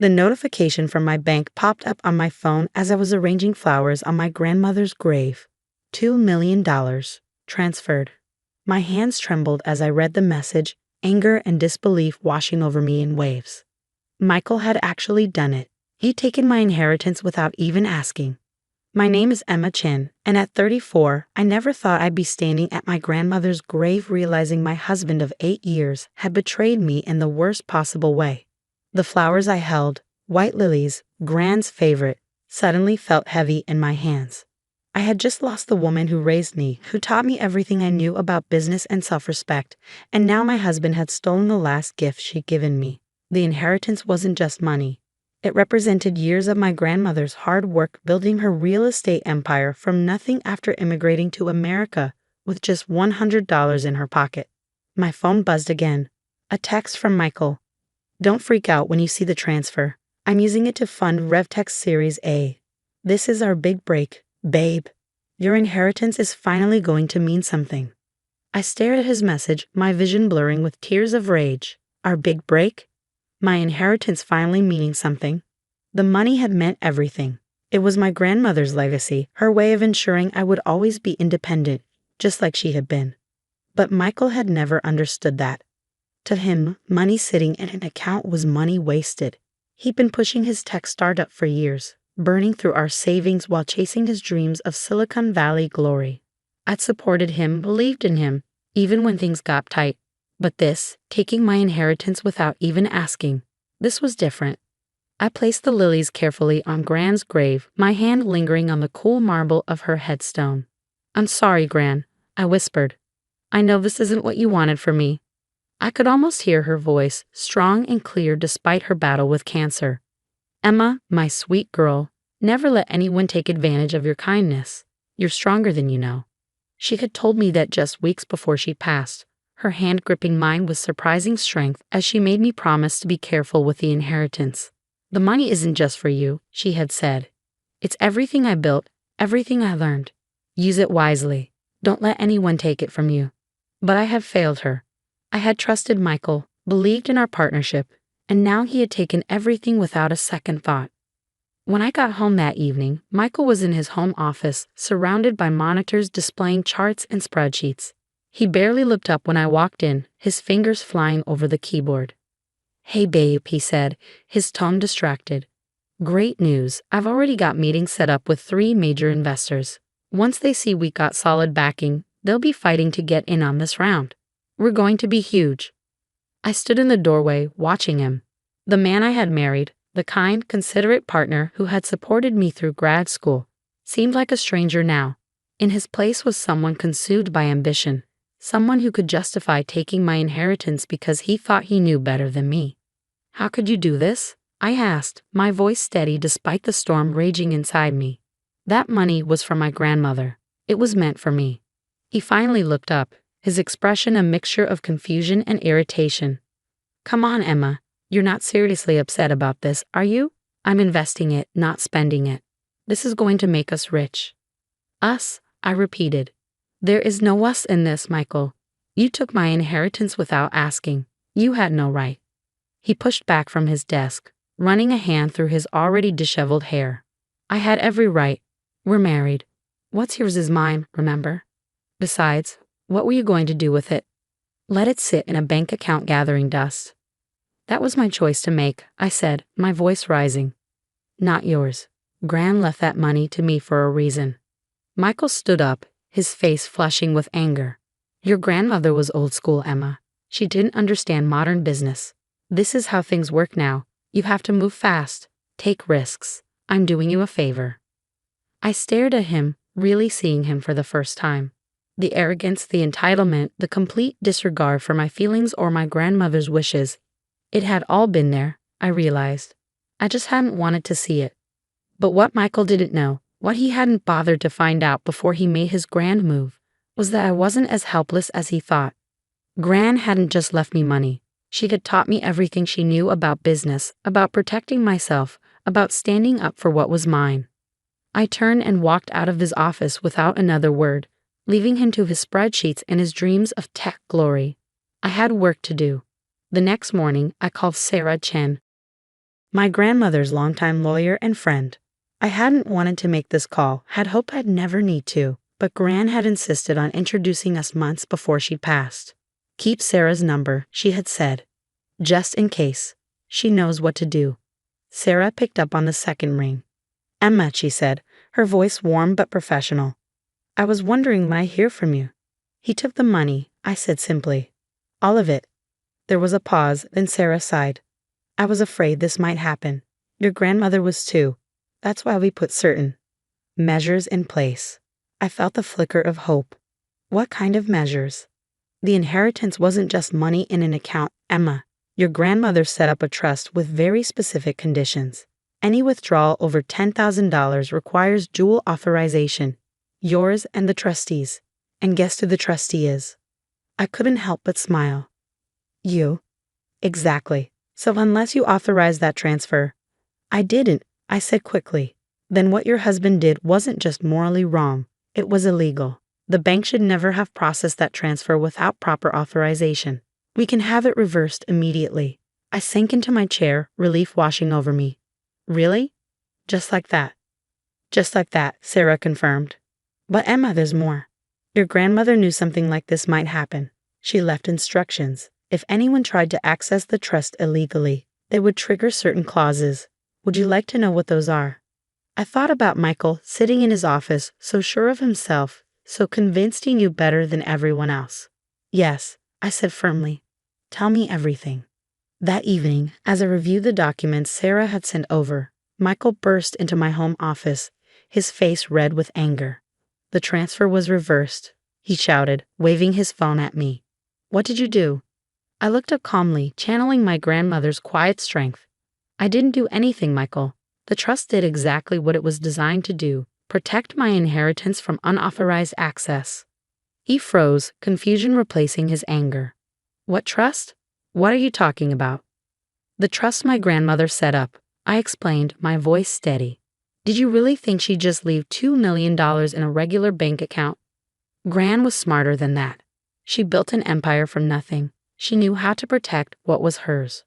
The notification from my bank popped up on my phone as I was arranging flowers on my grandmother's grave. $2 million. Transferred. My hands trembled as I read the message, anger and disbelief washing over me in waves. Michael had actually done it. He'd taken my inheritance without even asking. My name is Emma Chin, and at 34, I never thought I'd be standing at my grandmother's grave realizing my husband of 8 years had betrayed me in the worst possible way. The flowers I held, white lilies, Grand's favorite, suddenly felt heavy in my hands. I had just lost the woman who raised me, who taught me everything I knew about business and self-respect, and now my husband had stolen the last gift she'd given me. The inheritance wasn't just money. It represented years of my grandmother's hard work building her real estate empire from nothing after immigrating to America with just $100 in her pocket. My phone buzzed again. A text from Michael. Don't freak out when you see the transfer. I'm using it to fund RevTech Series A. This is our big break, babe. Your inheritance is finally going to mean something. I stared at his message, my vision blurring with tears of rage. Our big break? My inheritance finally meaning something. The money had meant everything. It was my grandmother's legacy, her way of ensuring I would always be independent, just like she had been. But Michael had never understood that. To him, money sitting in an account was money wasted. He'd been pushing his tech startup for years, burning through our savings while chasing his dreams of Silicon Valley glory. I'd supported him, believed in him, even when things got tight. But this, taking my inheritance without even asking, this was different. I placed the lilies carefully on Gran's grave, my hand lingering on the cool marble of her headstone. I'm sorry, Gran, I whispered. I know this isn't what you wanted for me. I could almost hear her voice, strong and clear despite her battle with cancer. Emma, my sweet girl, never let anyone take advantage of your kindness. You're stronger than you know. She had told me that just weeks before she passed, her hand gripping mine with surprising strength as she made me promise to be careful with the inheritance. The money isn't just for you, she had said. It's everything I built, everything I learned. Use it wisely. Don't let anyone take it from you. But I had failed her. I had trusted Michael, believed in our partnership, and now he had taken everything without a second thought. When I got home that evening, Michael was in his home office, surrounded by monitors displaying charts and spreadsheets. He barely looked up when I walked in, his fingers flying over the keyboard. Hey babe, he said, his tone distracted. Great news, I've already got meetings set up with 3 major investors. Once they see we got solid backing, they'll be fighting to get in on this round. We're going to be huge. I stood in the doorway, watching him. The man I had married, the kind, considerate partner who had supported me through grad school, seemed like a stranger now. In his place was someone consumed by ambition, someone who could justify taking my inheritance because he thought he knew better than me. How could you do this? I asked, my voice steady despite the storm raging inside me. That money was for my grandmother. It was meant for me. He finally looked up, his expression a mixture of confusion and irritation. Come on, Emma. You're not seriously upset about this, are you? I'm investing it, not spending it. This is going to make us rich. Us, I repeated. There is no us in this, Michael. You took my inheritance without asking. You had no right. He pushed back from his desk, running a hand through his already disheveled hair. I had every right. We're married. What's yours is mine, remember? Besides, what were you going to do with it? Let it sit in a bank account gathering dust. That was my choice to make, I said, my voice rising. Not yours. Gran left that money to me for a reason. Michael stood up, his face flushing with anger. Your grandmother was old school, Emma. She didn't understand modern business. This is how things work now. You have to move fast, take risks. I'm doing you a favor. I stared at him, really seeing him for the first time. The arrogance, the entitlement, the complete disregard for my feelings or my grandmother's wishes. It had all been there, I realized. I just hadn't wanted to see it. But what Michael didn't know, what he hadn't bothered to find out before he made his grand move, was that I wasn't as helpless as he thought. Gran hadn't just left me money. She had taught me everything she knew about business, about protecting myself, about standing up for what was mine. I turned and walked out of his office without another word, leaving him to his spreadsheets and his dreams of tech glory. I had work to do. The next morning, I called Sarah Chen. My grandmother's longtime lawyer and friend. I hadn't wanted to make this call, had hoped I'd never need to, but Gran had insisted on introducing us months before she passed. Keep Sarah's number, she had said. Just in case. She knows what to do. Sarah picked up on the second ring. Emma, she said, her voice warm but professional. I was wondering when I hear from you. He took the money, I said simply. All of it. There was a pause, then Sarah sighed. I was afraid this might happen. Your grandmother was too. That's why we put certain measures in place. I felt the flicker of hope. What kind of measures? The inheritance wasn't just money in an account, Emma. Your grandmother set up a trust with very specific conditions. Any withdrawal over $10,000 requires dual authorization, yours and the trustees. And guess who the trustee is? I couldn't help but smile. You? Exactly. So unless you authorize that transfer. I didn't, I said quickly. Then what your husband did wasn't just morally wrong, it was illegal. The bank should never have processed that transfer without proper authorization. We can have it reversed immediately. I sank into my chair, relief washing over me. Really? Just like that? Just like that, Sarah confirmed. But Emma, there's more. Your grandmother knew something like this might happen. She left instructions. If anyone tried to access the trust illegally, they would trigger certain clauses. Would you like to know what those are? I thought about Michael sitting in his office, so sure of himself, so convinced he knew better than everyone else. Yes, I said firmly. Tell me everything. That evening, as I reviewed the documents Sarah had sent over, Michael burst into my home office, his face red with anger. The transfer was reversed, he shouted, waving his phone at me. What did you do? I looked up calmly, channeling my grandmother's quiet strength. I didn't do anything, Michael. The trust did exactly what it was designed to do, protect my inheritance from unauthorized access. He froze, confusion replacing his anger. What trust? What are you talking about? The trust my grandmother set up, I explained, my voice steady. Did you really think she'd just leave $2 million in a regular bank account? Gran was smarter than that. She built an empire from nothing. She knew how to protect what was hers.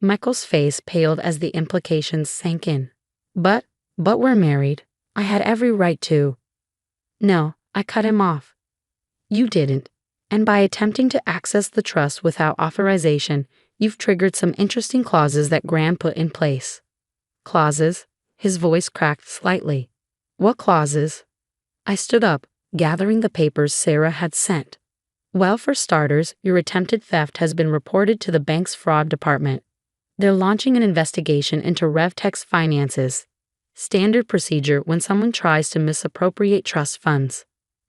Michael's face paled as the implications sank in. But we're married. I had every right to. No, I cut him off. You didn't. And by attempting to access the trust without authorization, you've triggered some interesting clauses that Gran put in place. Clauses? His voice cracked slightly. What clauses? I stood up, gathering the papers Sarah had sent. Well, for starters, your attempted theft has been reported to the bank's fraud department. They're launching an investigation into RevTech's finances. Standard procedure when someone tries to misappropriate trust funds.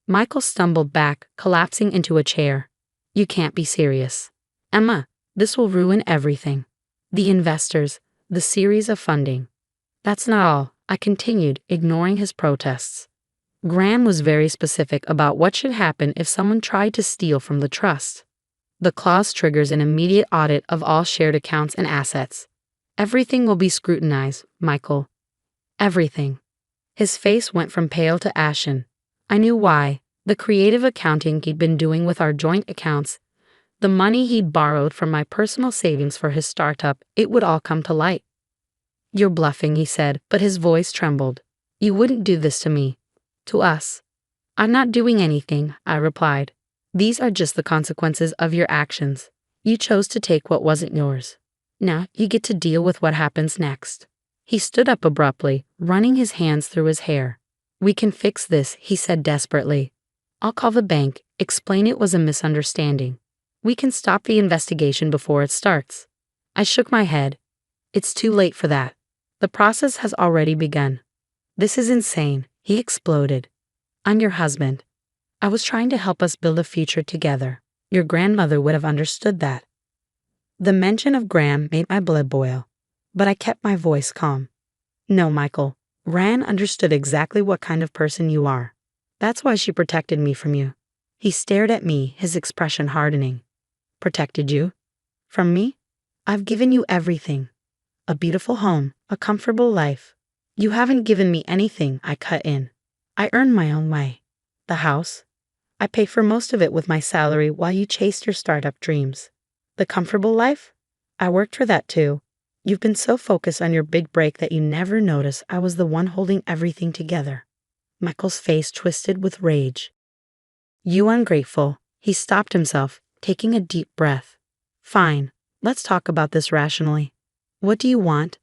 Michael stumbled back, collapsing into a chair. You can't be serious. Emma, this will ruin everything. The investors, the series of funding. That's not all, I continued, ignoring his protests. Gran was very specific about what should happen if someone tried to steal from the trust. The clause triggers an immediate audit of all shared accounts and assets. Everything will be scrutinized, Michael. Everything. His face went from pale to ashen. I knew why. The creative accounting he'd been doing with our joint accounts, the money he'd borrowed from my personal savings for his startup, it would all come to light. You're bluffing, he said, but his voice trembled. You wouldn't do this to me. To us. I'm not doing anything, I replied. These are just the consequences of your actions. You chose to take what wasn't yours. Now you get to deal with what happens next. He stood up abruptly, running his hands through his hair. We can fix this, he said desperately. I'll call the bank, explain it was a misunderstanding. We can stop the investigation before it starts. I shook my head. It's too late for that. The process has already begun. This is insane, he exploded. I'm your husband. I was trying to help us build a future together. Your grandmother would have understood that. The mention of Gran made my blood boil, but I kept my voice calm. No, Michael. Gran understood exactly what kind of person you are. That's why she protected me from you. He stared at me, his expression hardening. Protected you? From me? I've given you everything. A beautiful home, a comfortable life. You haven't given me anything, I cut in. I earned my own way. The house? I pay for most of it with my salary while you chased your startup dreams. The comfortable life? I worked for that too. You've been so focused on your big break that you never noticed I was the one holding everything together. Michael's face twisted with rage. You ungrateful. He stopped himself, taking a deep breath. Fine, let's talk about this rationally. What do you want?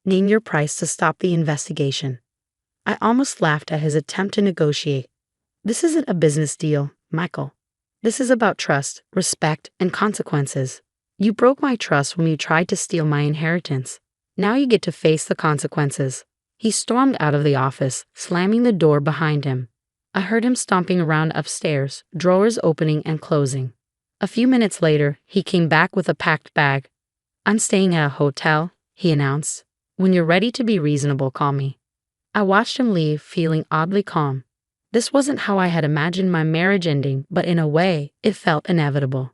Name your price to stop the investigation. I almost laughed at his attempt to negotiate. This isn't a business deal, Michael. This is about trust, respect, and consequences. You broke my trust when you tried to steal my inheritance. Now you get to face the consequences. He stormed out of the office, slamming the door behind him. I heard him stomping around upstairs, drawers opening and closing. A few minutes later, he came back with a packed bag. I'm staying at a hotel, he announced. When you're ready to be reasonable, call me. I watched him leave, feeling oddly calm. This wasn't how I had imagined my marriage ending, but in a way, it felt inevitable.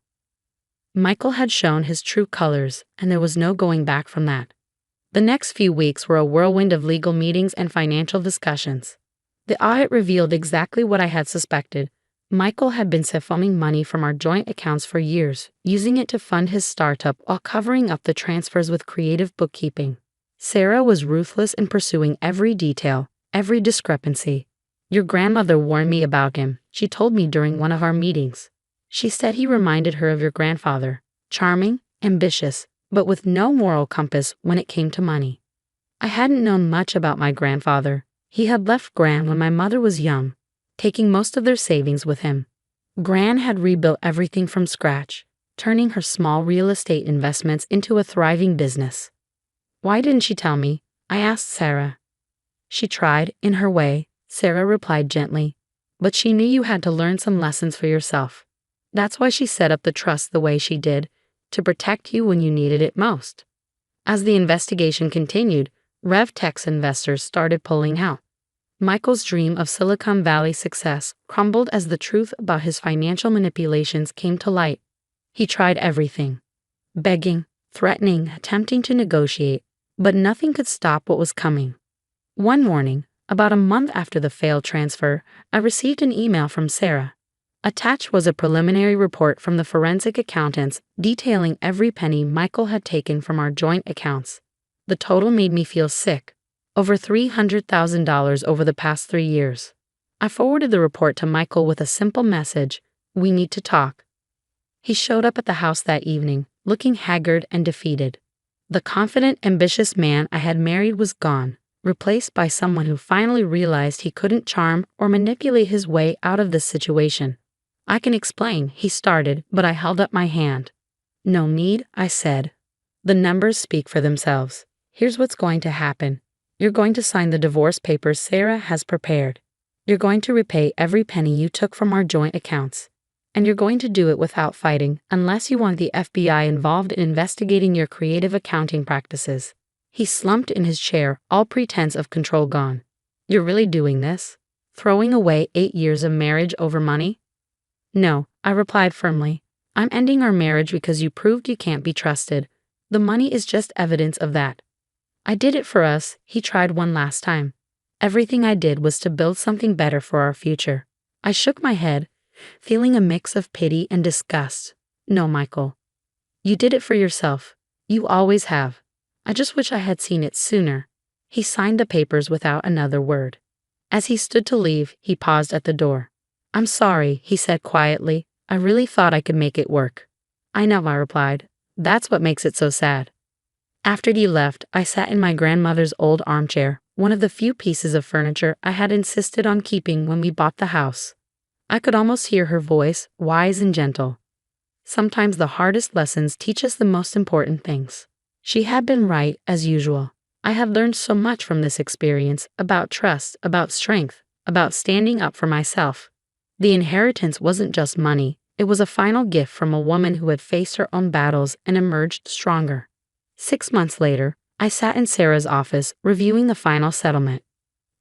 Michael had shown his true colors, and there was no going back from that. The next few weeks were a whirlwind of legal meetings and financial discussions. The audit revealed exactly what I had suspected. Michael had been siphoning money from our joint accounts for years, using it to fund his startup while covering up the transfers with creative bookkeeping. Sarah was ruthless in pursuing every detail, every discrepancy. Your grandmother warned me about him, she told me during one of our meetings. She said he reminded her of your grandfather, charming, ambitious, but with no moral compass when it came to money. I hadn't known much about my grandfather. He had left Gran when my mother was young, taking most of their savings with him. Gran had rebuilt everything from scratch, turning her small real estate investments into a thriving business. Why didn't she tell me? I asked Sarah. She tried, in her way, Sarah replied gently, but she knew you had to learn some lessons for yourself. That's why she set up the trust the way she did, to protect you when you needed it most. As the investigation continued, RevTech's investors started pulling out. Michael's dream of Silicon Valley success crumbled as the truth about his financial manipulations came to light. He tried everything. Begging, threatening, attempting to negotiate, but nothing could stop what was coming. One morning, about a month after the failed transfer, I received an email from Sarah. Attached was a preliminary report from the forensic accountants detailing every penny Michael had taken from our joint accounts. The total made me feel sick. Over $300,000 over the past 3 years. I forwarded the report to Michael with a simple message: we need to talk. He showed up at the house that evening, looking haggard and defeated. The confident, ambitious man I had married was gone, replaced by someone who finally realized he couldn't charm or manipulate his way out of this situation. I can explain, he started, but I held up my hand. No need, I said. The numbers speak for themselves. Here's what's going to happen. You're going to sign the divorce papers Sarah has prepared. You're going to repay every penny you took from our joint accounts. And you're going to do it without fighting, unless you want the FBI involved in investigating your creative accounting practices. He slumped in his chair, all pretense of control gone. You're really doing this? Throwing away 8 years of marriage over money? No, I replied firmly. I'm ending our marriage because you proved you can't be trusted. The money is just evidence of that. I did it for us, he tried one last time. Everything I did was to build something better for our future. I shook my head, feeling a mix of pity and disgust. No, Michael. You did it for yourself. You always have. I just wish I had seen it sooner. He signed the papers without another word. As he stood to leave, he paused at the door. I'm sorry, he said quietly. I really thought I could make it work. I know, I replied. That's what makes it so sad. After he left, I sat in my grandmother's old armchair, one of the few pieces of furniture I had insisted on keeping when we bought the house. I could almost hear her voice, wise and gentle. Sometimes the hardest lessons teach us the most important things. She had been right, as usual. I had learned so much from this experience, about trust, about strength, about standing up for myself. The inheritance wasn't just money, it was a final gift from a woman who had faced her own battles and emerged stronger. 6 months later, I sat in Sarah's office, reviewing the final settlement.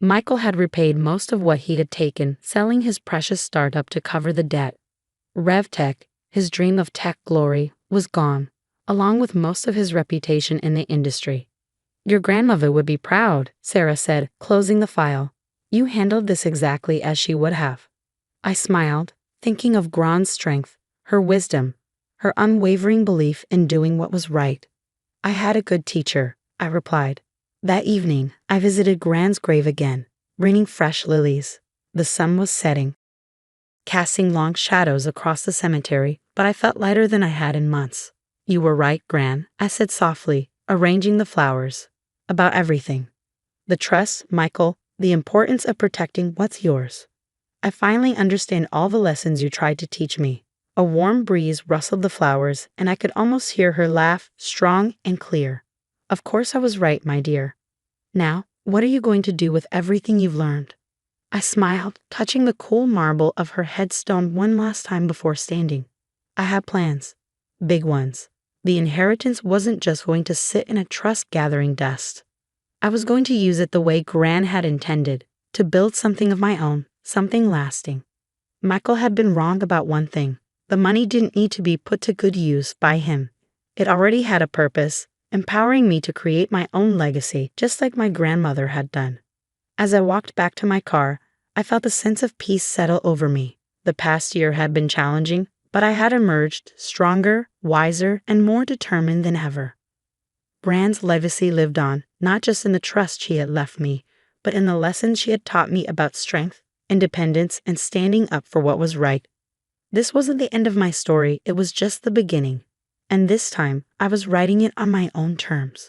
Michael had repaid most of what he had taken, selling his precious startup to cover the debt. RevTech, his dream of tech glory, was gone, along with most of his reputation in the industry. Your grandmother would be proud, Sarah said, closing the file. You handled this exactly as she would have. I smiled, thinking of Gran's strength, her wisdom, her unwavering belief in doing what was right. I had a good teacher, I replied. That evening, I visited Gran's grave again, bringing fresh lilies. The sun was setting, casting long shadows across the cemetery, but I felt lighter than I had in months. You were right, Gran, I said softly, arranging the flowers. About everything. The trust, Michael, the importance of protecting what's yours. I finally understand all the lessons you tried to teach me. A warm breeze rustled the flowers, and I could almost hear her laugh, strong and clear. Of course I was right, my dear. Now, what are you going to do with everything you've learned? I smiled, touching the cool marble of her headstone one last time before standing. I had plans. Big ones. The inheritance wasn't just going to sit in a trust-gathering dust. I was going to use it the way Gran had intended, to build something of my own, something lasting. Michael had been wrong about one thing. The money didn't need to be put to good use by him. It already had a purpose, empowering me to create my own legacy, just like my grandmother had done. As I walked back to my car, I felt a sense of peace settle over me. The past year had been challenging, but I had emerged stronger, wiser, and more determined than ever. Gran's legacy lived on, not just in the trust she had left me, but in the lessons she had taught me about strength, independence, and standing up for what was right. This wasn't the end of my story, it was just the beginning. And this time, I was writing it on my own terms.